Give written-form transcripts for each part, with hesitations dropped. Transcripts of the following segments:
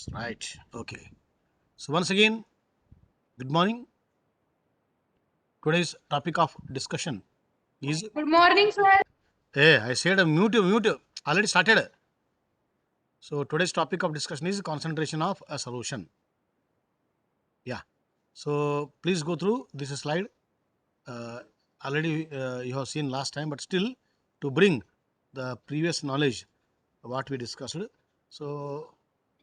Right. Okay. So once again, good morning. Today's topic of discussion is. Good morning, sir. Hey, I said mute. Already started. So today's topic of discussion is concentration of a solution. Yeah. So please go through this slide. Uh, Already you have seen last time, but still to bring the previous knowledge what we discussed. So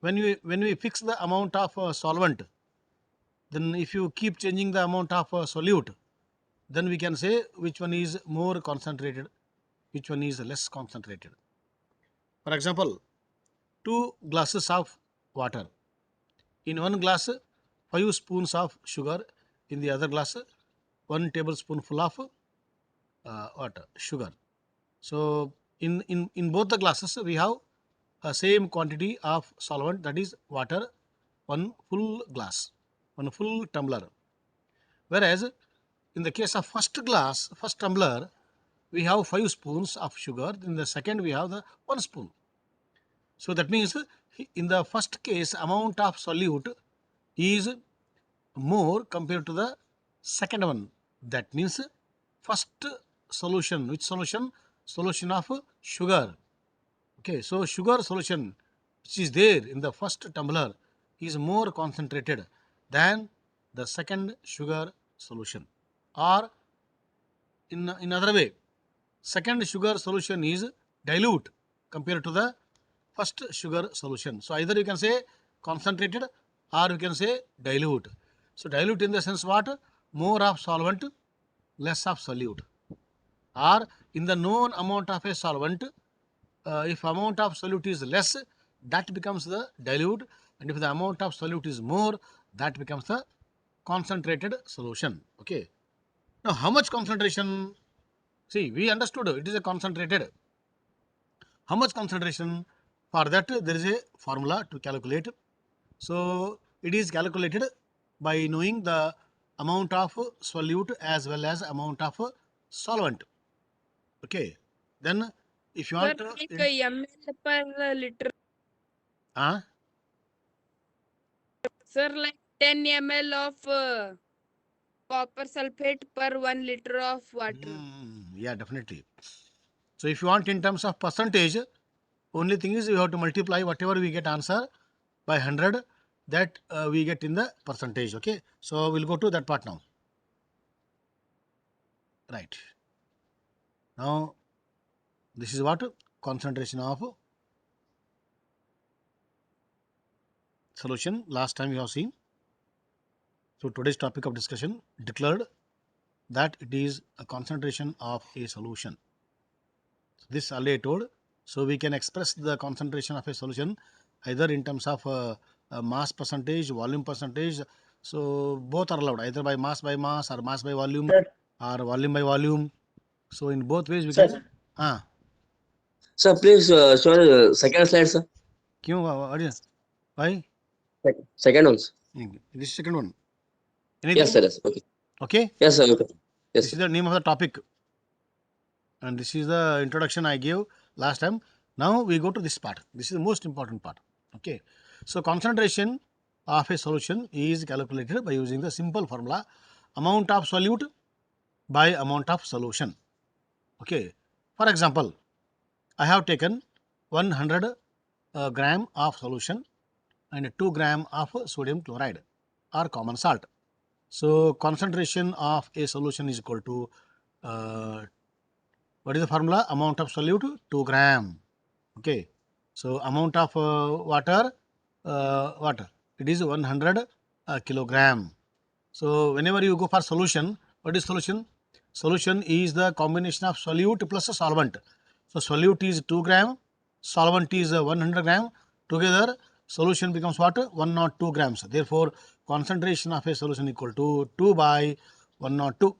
when we fix the amount of solvent, then if you keep changing the amount of solute, then we can say which one is more concentrated, which one is less concentrated. For example, two glasses of water. In one glass, 5 spoons of sugar. In the other glass, 1 tablespoonful of water, sugar. So in both the glasses, we have a same quantity of solvent, that is water, one full glass, one full tumbler. Whereas in the case of first tumbler, we have 5 spoons of sugar. In the second, we have the 1 spoon. So that means in the first case, amount of solute is more compared to the second one. That means first solution, which solution? Solution of sugar. Okay, so sugar solution which is there in the first tumbler is more concentrated than the second sugar solution. Or in other way, second sugar solution is dilute compared to the first sugar solution. So either you can say concentrated or you can say dilute. So dilute in the sense what? More of solvent, less of solute. Or in the known amount of a solvent, if amount of solute is less, that becomes the dilute, and if the amount of solute is more, that becomes the concentrated solution. Okay. Now how much concentration? See, we understood it is a concentrated. How much concentration? For that there is a formula to calculate. So it is calculated by knowing the amount of solute as well as amount of solvent. Okay. Then if you Sir, want to like ml per liter. uh, Sir, like 10 ml of copper sulfate per 1 liter of water. yeah, definitely. So if you want in terms of percentage, only thing is you have to multiply whatever we get answer by 100, that we get in the percentage. Okay. So we'll go to that part now. Right. Now this is what? Concentration of solution. Last time you have seen. So today's topic of discussion declared that it is a concentration of a solution. This already I told. So we can express the concentration of a solution either in terms of mass percentage, volume percentage. So both are allowed, either by mass, or mass by volume, Sir, or volume by volume. So in both ways we sir, can. Ah, please show the second slide, sir. क्यों? What is? Why? Second one, sir. This is second one. Yes, Anything? sir. Yes. Okay. Okay. Yes, sir. Okay. Yes, This sir. is the name of the topic, and this is the introduction I gave last time. Now we go to this part. This is the most important part. Okay. So concentration of a solution is calculated by using the simple formula amount of solute by amount of solution. Okay. For example, I have taken 100 gram of solution and 2 gram of sodium chloride or common salt. So concentration of a solution is equal to what is the formula? Amount of solute 2 gram. Okay. So amount of water it is 100 kilogram. So whenever you go for solution, what is solution? Solution is the combination of solute plus a solvent. So solute is 2 gram, solvent is 100 gram. Together solution becomes what? 102 grams. Therefore concentration of a solution equal to 2 by 102.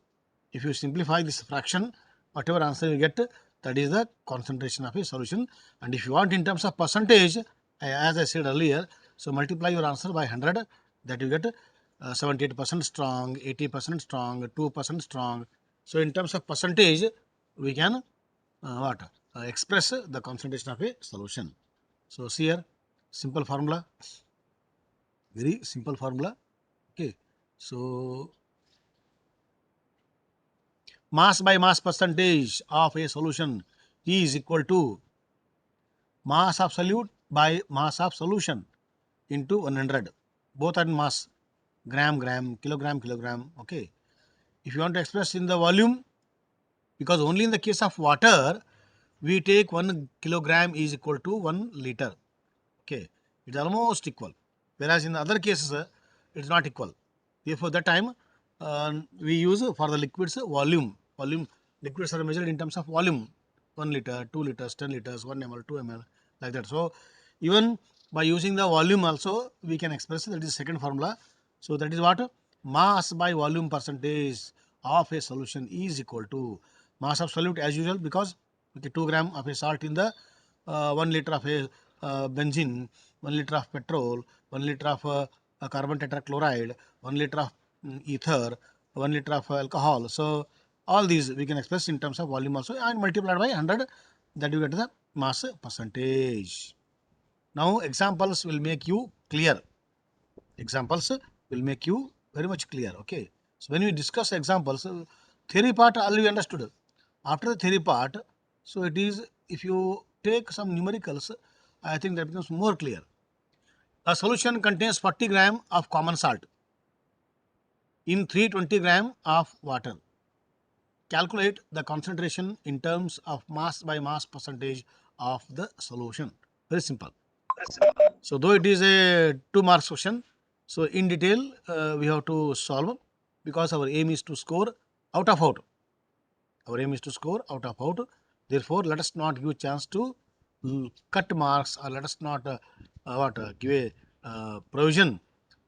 If you simplify this fraction, whatever answer you get, that is the concentration of a solution. And if you want in terms of percentage, as I said earlier, so multiply your answer by 100, that you get 78% strong, 80% strong, 2% strong. So in terms of percentage, we can express the concentration of a solution. So see here, simple formula. Very simple formula. Okay. So mass by mass percentage of a solution is equal to mass of solute by mass of solution into 100. Both are in mass. Gram, gram, kilogram, kilogram. Okay. If you want to express in the volume, because only in the case of water, we take 1 kilogram is equal to 1 liter. Okay. It's almost equal. Whereas in other cases, it's not equal. Therefore, that time we use for the liquids volume. Volume liquids are measured in terms of volume. 1 liter, 2 liters, 10 liters, 1 ml, 2 ml, like that. So, even by using the volume also, we can express that is second formula. So, that is what mass by volume percentage of a solution is equal to mass of solute as usual, because okay, 2 gram of a salt in the 1 liter of a benzene, 1 liter of petrol, 1 liter of carbon tetrachloride, 1 liter of ether, 1 liter of alcohol. So, all these we can express in terms of volume also, and multiplied by 100, that you get the mass percentage. Now, examples will make you clear. Examples will make you very much clear. Okay. So, when we discuss examples, theory part already understood. After the theory part, so it is, if you take some numericals, I think that becomes more clear. A solution contains 40 gram of common salt in 320 gram of water. Calculate the concentration in terms of mass by mass percentage of the solution. Very simple. So, though it is a 2 marks question, so in detail we have to solve, because our aim is to score out of out. Our aim is to score out of out. Therefore, let us not give chance to cut marks, or let us not give a provision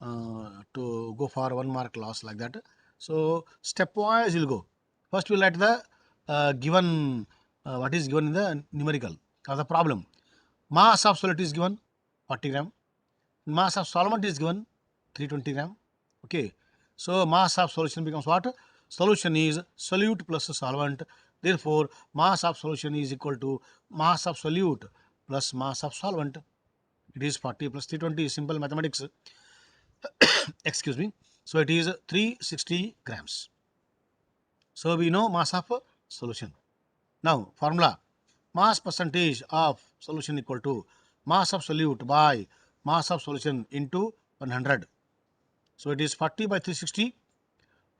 to go for 1 mark loss, like that. So, stepwise we'll go. First, we'll write the given what is given in the numerical or the problem. Mass of solute is given 40 gram. Mass of solvent is given 320 gram. Okay. So, mass of solution becomes what? Solution is solute plus solvent. Therefore, mass of solution is equal to mass of solute plus mass of solvent. It is 40 plus 320, simple mathematics. Excuse me. So, it is 360 grams. So, we know mass of solution. Now, formula: mass percentage of solution equal to mass of solute by mass of solution into 100. So, it is 40 by 360,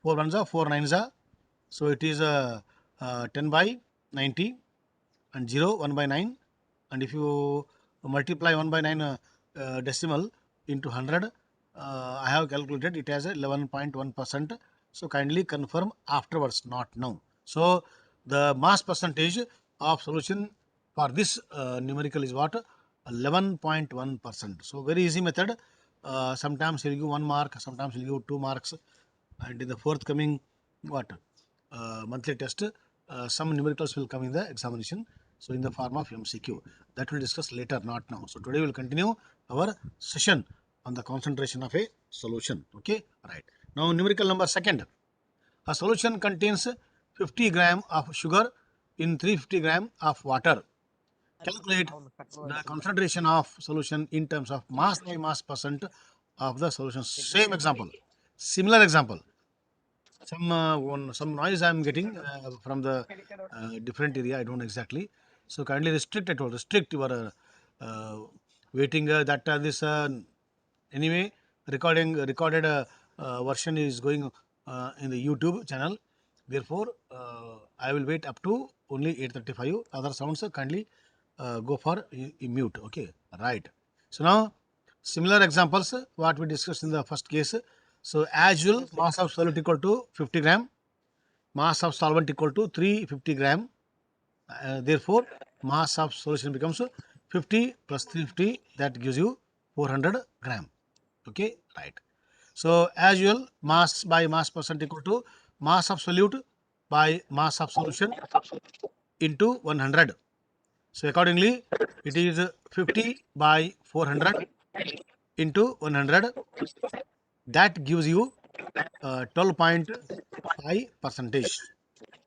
4 ones are 4 nines are. So, it is 10 by 90 and 0 1 by 9, and if you multiply 1 by 9 decimal into 100, I have calculated it as 11.1%. So, kindly confirm afterwards, not now. So, the mass percentage of solution for this numerical is what? 11.1%. So, very easy method. Sometimes he will give 1 mark, sometimes he will give 2 marks, and in the forthcoming what monthly test, some numericals will come in the examination. So, in the form of MCQ, that will discuss later, not now. So, today we will continue our session on the concentration of a solution. Okay, right. Now, numerical number second. A solution contains 50 gram of sugar in 350 gram of water. Calculate the concentration of solution in terms of mass by mass percent of the solution. Same example, similar example. Some noise I am getting from the different area. I don't know exactly. So kindly restrict it. Restrict your waiting. That this anyway recorded version is going in the YouTube channel. Therefore, I will wait up to only 8:35. Other sounds kindly go for mute. Okay, right. So now similar examples what we discussed in the first case. So as usual, mass of solute equal to 50 gram, mass of solvent equal to 350 gram. Therefore, mass of solution becomes 50 plus 350, that gives you 400 gram. Okay, right. So as usual, mass by mass percent equal to mass of solute by mass of solution into 100. So accordingly, it is 50 by 400 into 100. That gives you 12.5 percentage.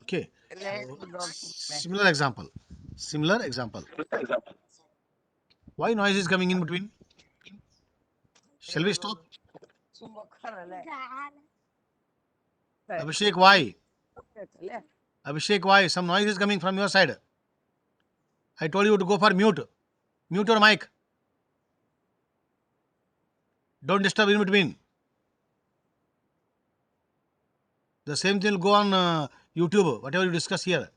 Okay. So similar example. Similar example. Why noise is coming in between? Shall we stop? Abhishek, why? Abhishek, why? Some noise is coming from your side. I told you to go for mute. Mute your mic. Don't disturb in between. The same thing will go on YouTube, whatever you discuss here.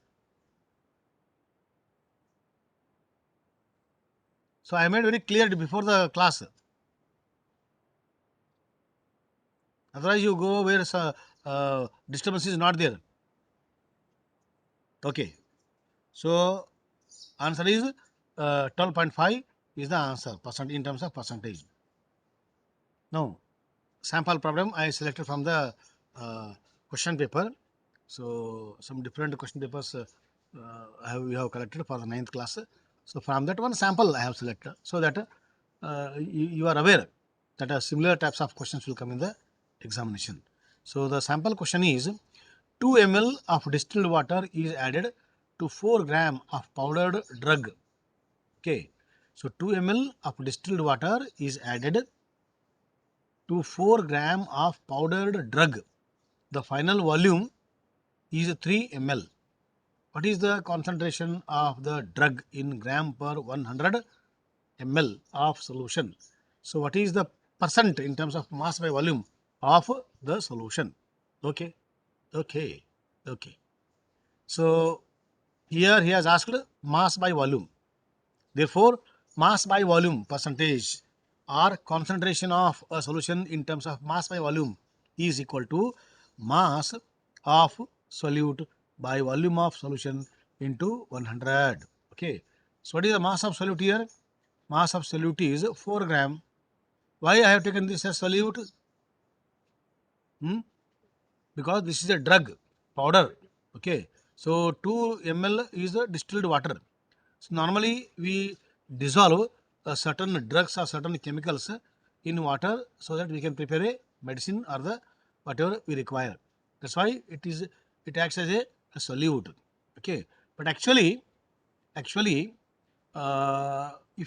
So I made very clear before the class. Otherwise, you go where disturbance is not there. Okay. So answer is 12.5 is the answer in terms of percentage. Now, sample problem I selected from the question paper. So some different question papers we have collected for the 9th class. So from that one sample I have selected, so that you are aware that similar types of questions will come in the examination. So the sample question is 2 ml of distilled water is added to 4 gram of powdered drug. Okay, so 2 ml of distilled water is added to 4 gram of powdered drug. The final volume is 3 ml. What is the concentration of the drug in gram per 100 ml of solution? So what is the percent in terms of mass by volume of the solution? Okay. So here he has asked mass by volume. Therefore, mass by volume percentage or concentration of a solution in terms of mass by volume is equal to mass of solute by volume of solution into 100. Okay. So what is the mass of solute here? Mass of solute is 4 gram. Why I have taken this as solute? Because this is a drug, powder. Okay. So 2 ml is the distilled water. So normally we dissolve certain drugs or certain chemicals in water so that we can prepare a medicine or the whatever we require. That's why it acts as a solute. Okay. But actually, if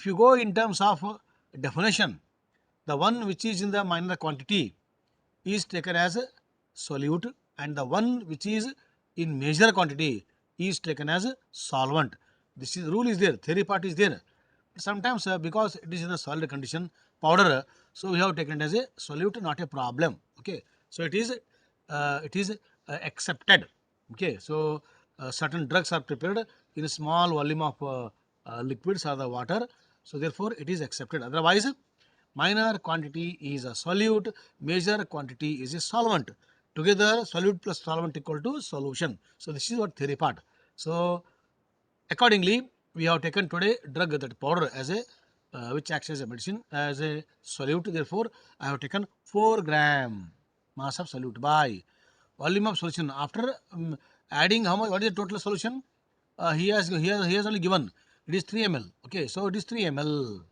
you go in terms of definition, the one which is in the minor quantity is taken as a solute, and the one which is in major quantity is taken as a solvent. This is rule is there, theory part is there. Sometimes because it is in a solid condition, powder, so we have taken it as a solute, not a problem. Okay, so it is accepted. Okay, so certain drugs are prepared in a small volume of liquids or the water, so therefore it is accepted. Otherwise, minor quantity is a solute, major quantity is a solvent. Together, solute plus solvent equal to solution. So this is what theory part. So accordingly, we have taken today drug, that powder, as a which acts as a medicine, as a solute. Therefore, I have taken 4 gram mass of solute by volume of solution. After adding how much, what is the total solution? He has only given it is 3 ml. Okay, so it is 3 ml.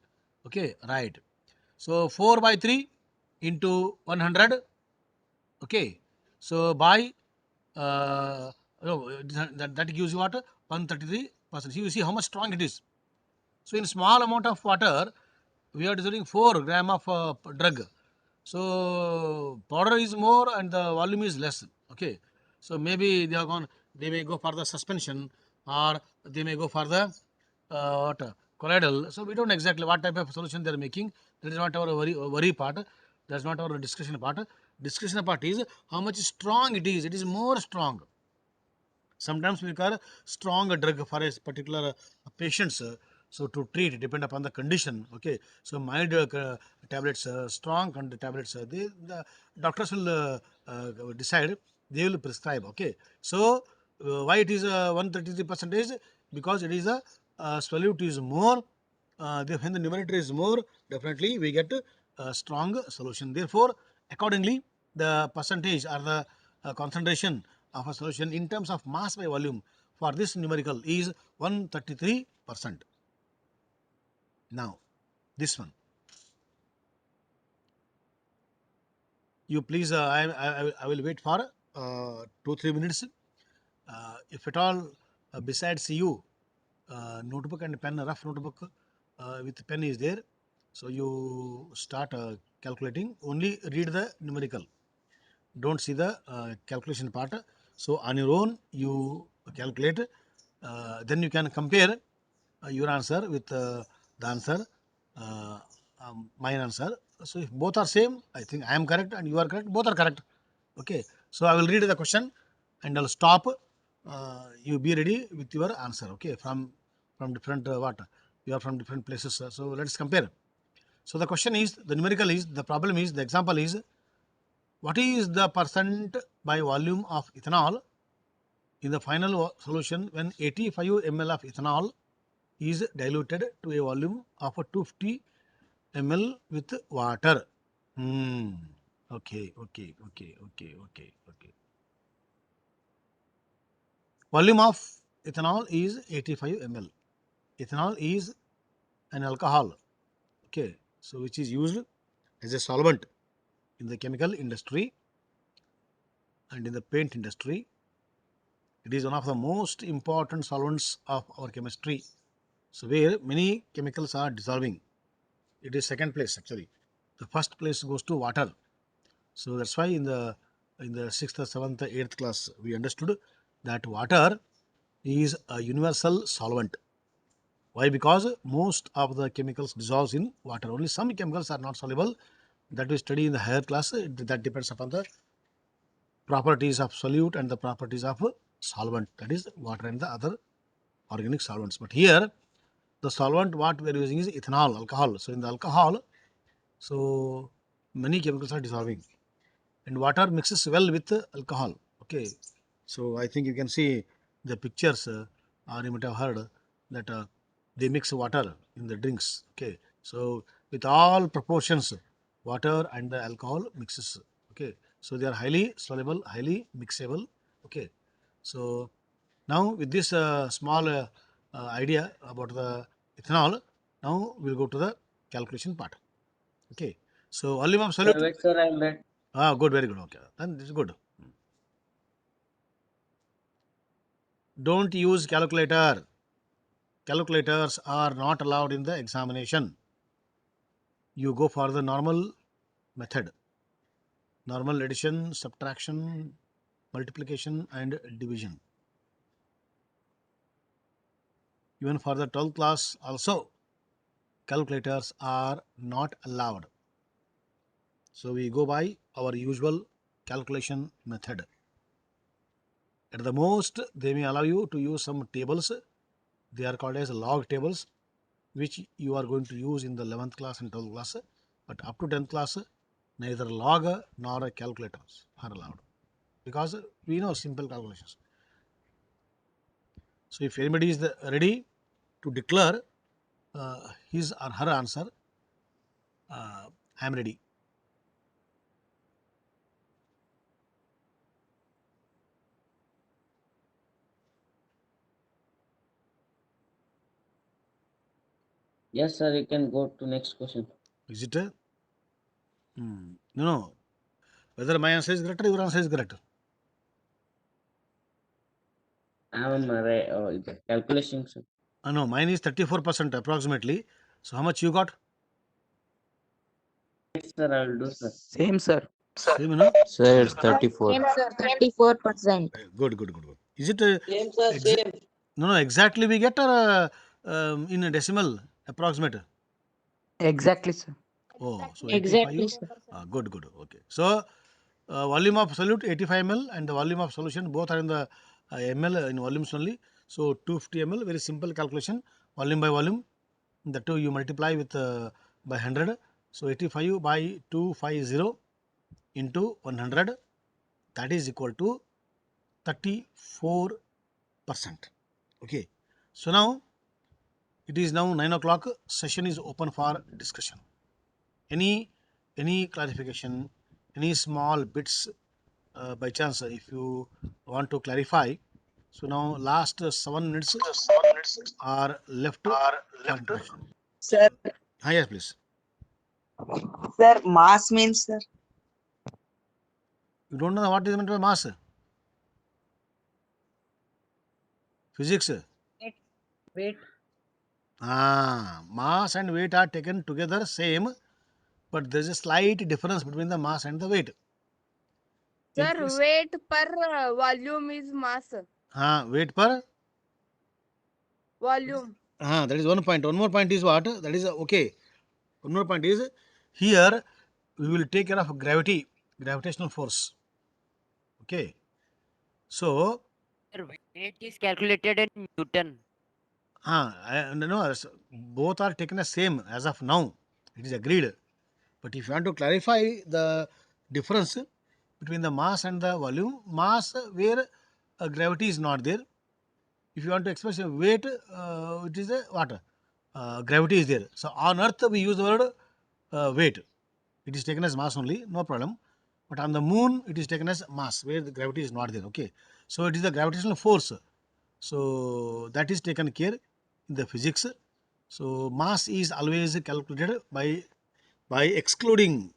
Okay, right. So 4 by 3 into 100. Okay, so by that gives you what, 133%. You see how much strong it is. So in small amount of water, we are dissolving 4 gram of drug. So powder is more and the volume is less. Okay, so maybe they may go for the suspension, or they may go for the colloidal. So we don't know exactly what type of solution they are making. That is not our worry part. That's not our discussion part. Discussion part is how much strong it is. It is more strong. Sometimes we require strong drug for a particular patients. So to treat, depend upon the condition. Okay, so mild tablets, strong tablets, the doctors will decide, they will prescribe. Okay, so why it is 133%? Because it is a solute is more. When the numerator is more, definitely we get a strong solution. Therefore, accordingly, the percentage or the concentration of a solution in terms of mass by volume for this numerical is 133%. Now, this one. You please, I will wait for 2-3 minutes. If at all, besides you, notebook and pen, rough notebook with pen is there. So you start calculating. Only read the numerical. Don't see the calculation part. So on your own, you calculate. Then you can compare your answer with the answer, uh, mine answer. So if both are same, I think I am correct and you are correct. Both are correct. Okay. So I will read the question and I'll stop. You be ready with your answer. Okay. From different what you are from different places. So let's compare. So the question is, the numerical is, the problem is, the example is, what is the percent by volume of ethanol in the final solution when 85 ml of ethanol is diluted to a volume of 250 ml with water? Okay. Volume of ethanol is 85 ml. Ethanol is an alcohol. Okay. So which is used as a solvent in the chemical industry and in the paint industry. It is one of the most important solvents of our chemistry. So where many chemicals are dissolving. It is second place actually. The first place goes to water. So that's why in the sixth, seventh, eighth class we understood that water is a universal solvent. Why? Because most of the chemicals dissolves in water. Only some chemicals are not soluble. That we study in the higher class. That depends upon the properties of solute and the properties of solvent. That is water and the other organic solvents. But here the solvent what we are using is ethanol, alcohol. So in the alcohol, so many chemicals are dissolving, and water mixes well with alcohol. Okay, so I think you can see the pictures, or you might have heard that they mix water in the drinks. Okay, so with all proportions, water and the alcohol mixes. Okay, so they are highly soluble, highly mixable. Okay, so now with this small idea about the ethanol, now we'll go to the calculation part. Okay, so volume of Sir, solute. wait, sir, I'm back. Good, very good. Okay, then this is good. Don't use calculator. Calculators are not allowed in the examination. You go for the normal method. Normal addition, subtraction, multiplication and division. Even for the 12th class also, calculators are not allowed. So we go by our usual calculation method. At the most, they may allow you to use some tables. They are called as log tables, which you are going to use in the 11th class and 12th class. But up to 10th class, neither log nor calculators are allowed, because we know simple calculations. So if anybody is ready to declare his or her answer, I am ready. Yes, sir, you can go to next question. Is it? No. Whether my answer is correct or your answer is correct. I'm right. The calculation, sir. No, mine is 34% approximately. So how much you got? Yes, sir, I'll do, sir. Same, sir. Same, no? Sir, it's 34. Same, sir, 34%. Good. Is it Same, sir, exa- same. no, exactly we get, or in a decimal approximate? Exactly, sir. Oh, so Exactly, 85. sir. Good. Okay. So volume of solute 85 ml and the volume of solution both are in the ml in volumes only. So 250 ml, very simple calculation, volume by volume. The two you multiply with by 100. So 85 by 250 into 100, that is equal to 34%. Okay. So now it is now 9 o'clock. Session is open for discussion. Any clarification, any small bits by chance if you want to clarify. So now last 7 minutes are left for interaction. Sir, Yes, please. sir, mass means, sir. You don't know what is meant by mass? Physics. Wait. Mass and weight are taken together same, but there's a slight difference between the mass and the weight. In Sir, case- weight per volume is mass. weight per Volume. that is one point. One more point is what? That is okay. One more point is here we will take care of gravitational force. Okay. So, Sir, weight is calculated in Newton. no, both are taken as same as of now. It is agreed. But if you want to clarify the difference between the mass and the volume, mass where gravity is not there. If you want to express a weight, it is a what? Gravity is there. So on Earth we use the word weight. It is taken as mass only, no problem. But on the moon it is taken as mass where the gravity is not there. Okay. So it is the gravitational force. So that is taken care in the physics. So mass is always calculated by excluding,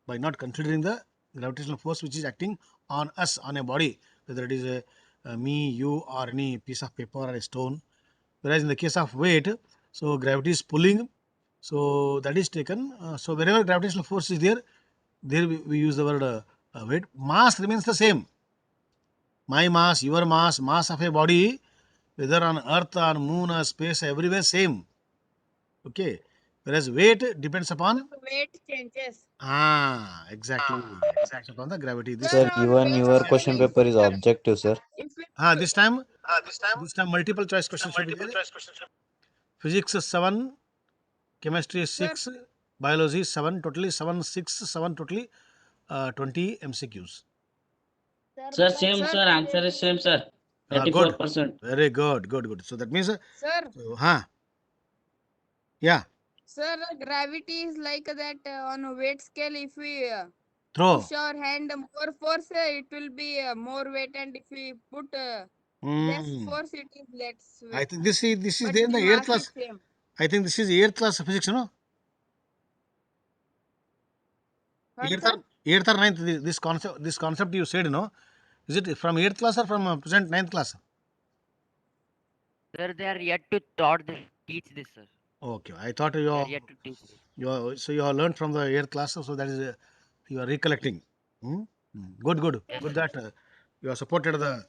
by not considering the gravitational force which is acting on us, on a body, whether it is me, you, or any piece of paper or a stone. Whereas in the case of weight, so gravity is pulling, so that is taken. So wherever gravitational force is there, we use the word weight. Mass remains the same. My mass, your mass of a body, whether on earth or moon or space, everywhere same. Okay. Whereas weight depends upon Weight changes. exactly. Depends upon the gravity. This Sir, Sir, on even weight your question changes. paper is objective, sir. If we this time multiple choice questions should be there. Physics is 7, chemistry is 6, biology is 7, totally 7, 6, 7 totally 20 MCQs. Sir, same, Sir, sir. Answer is same, sir. Good. 34%. Very good. So that means, sir, yeah, sir, gravity is like that on a weight scale. If we throw. push our hand more force, it will be more weight, and if we put less Mm. force, it is less I weight. think this is But there in the the 8th mass class. is same. I think this is 8th class physics, no? What, 8th sir? or 8th or 9th, this concept you said, no? Is it from 8th class or from present 9th class? Sir, they are yet to teach this, sir. Okay, I thought They are yet to teach this. so you have learned from the 8th class, so that is you are recollecting. Good Yes, sir. that you have supported the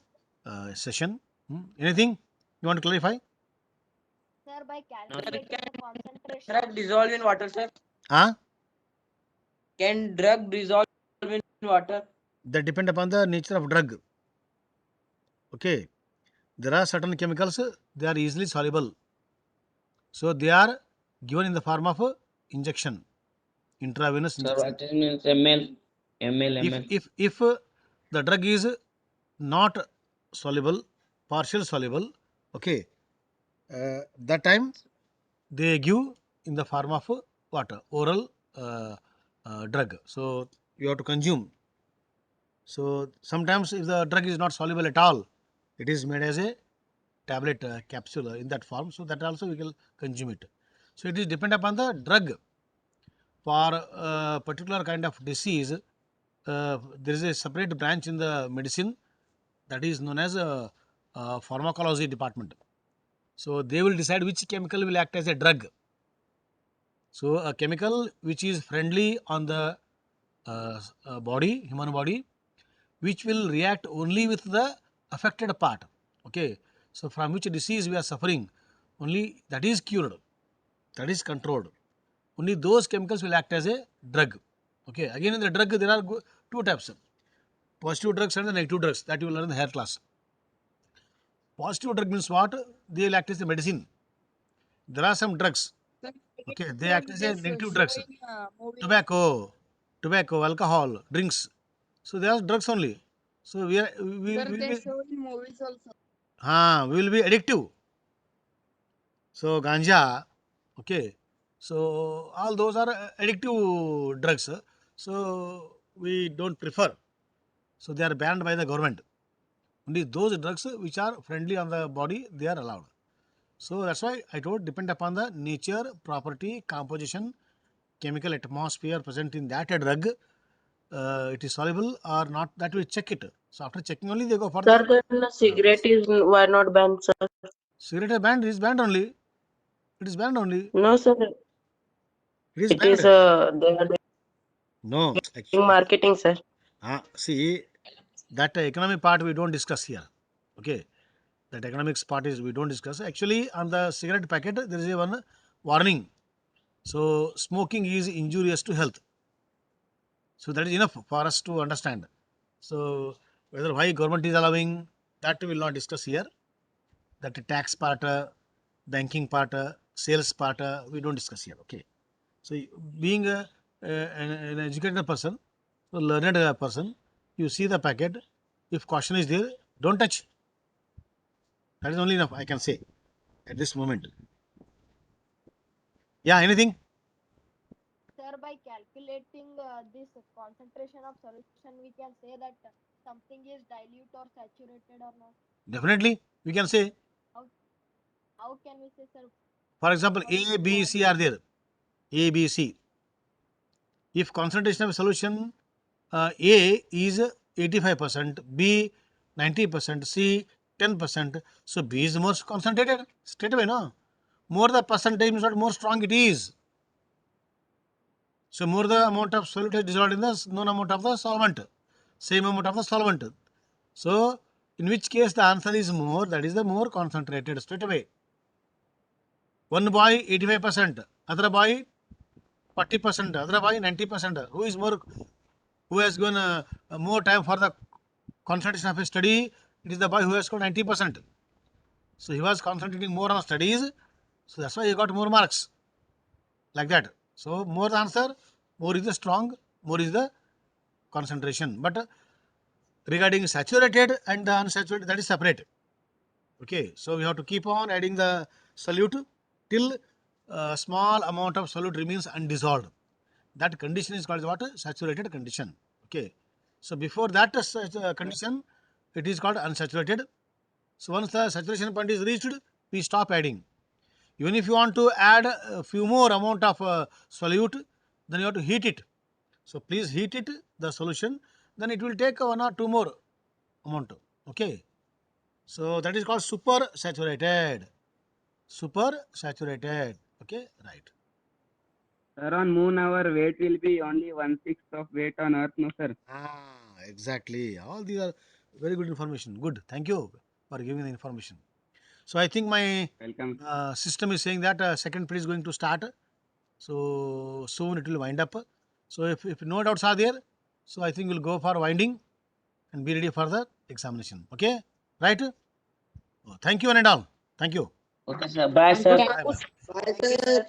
session. Anything you want to clarify? Sir, by No, sir. calculating the concentration. Drug dissolve in water, sir. Huh? Can drug dissolve in water? That depend upon the nature of drug. Okay, there are certain chemicals, they are easily soluble, so they are given in the form of injection, intravenous Sir, injection. what it means ml. If the drug is not soluble, partial soluble, okay, that time they give in the form of what? Oral drug. So you have to consume. So sometimes if the drug is not soluble at all, it is made as a tablet capsule in that form. So that also we can consume it. So it is depend upon the drug. For a particular kind of disease, there is a separate branch in the medicine that is known as pharmacology department. So they will decide which chemical will act as a drug. So a chemical which is friendly on the body, human body, which will react only with the affected part. Okay. So from which disease we are suffering, only that is cured, that is controlled. Only those chemicals will act as a drug. Okay. Again in the drug there are two types: positive drugs and the negative drugs, that you will learn in the higher class. Positive drug means what? They will act as a medicine. There are some drugs. Sir, Okay, they sir, act as a just negative show drugs. in movie. Tobacco, alcohol, drinks. So they are drugs only. So we Sir, they will show in movies also. we will be addictive. So ganja, okay. So all those are addictive drugs. So we don't prefer. So they are banned by the government. Only those drugs which are friendly on the body, they are allowed. So that's why I told depend upon the nature, property, composition, chemical atmosphere present in that drug, it is soluble or not, that we check it. So after checking only they go for Sir, the then cigarette is why not banned, sir? cigarette is banned only. It is banned only. No, sir. It is It banned. is they are No, In actually, marketing, sir. see, that economic part we don't discuss here. Okay, that economics part is we don't discuss. Actually, on the cigarette packet there is a one warning. So smoking is injurious to health. So that is enough for us to understand. So whether why government is allowing, that we will not discuss here. That tax part, banking part, sales part, we don't discuss here. Okay. So being an educated person, a learned person, you see the packet. If caution is there, don't touch. That is only enough I can say at this moment. Yeah. Anything? Sir, by calculating this concentration of solution, we can say that something is dilute or saturated or not. Definitely, we can say. How can we say, sir? For example, According A, to B, what? C are there. A, B, C. If concentration of a solution A is 85%, B 90%, C 10%, so B is more concentrated straight away, no? More the percentage means what more strong it is. So more the amount of solute is dissolved in the known amount of the solvent, same amount of the solvent. So in which case the answer is more, that is the more concentrated straight away. One boy 85%, other boy 40%, other boy 90%. Who is more? Who has given more time for the concentration of his study? It is the boy who has got 90%. So he was concentrating more on studies. So that's why he got more marks. Like that. So more the answer, more is the strong, more is the concentration. But regarding saturated and the unsaturated, that is separate. Okay. So we have to keep on adding the solute till a small amount of solute remains undissolved. That condition is called what? Saturated condition. Okay. So before that condition, it is called unsaturated. So once the saturation point is reached, we stop adding. Even if you want to add a few more amount of solute, then you have to heat it. So please heat it, the solution, then it will take 1 or 2 more amount. Okay. So that is called super saturated. Super saturated. Okay. Right. Sir, on moon our weight will be only 1/6 of weight on earth, no sir? Exactly. All these are very good information. Good. Thank you for giving the information. So I think my Welcome. system is saying that second period is going to start. So soon it will wind up. So if no doubts are there, so I think we'll go for winding and be ready for the examination. Okay? Right? Oh, thank you one and all. Thank you. Okay, sir. Bye, sir. Bye bye. Bye, sir.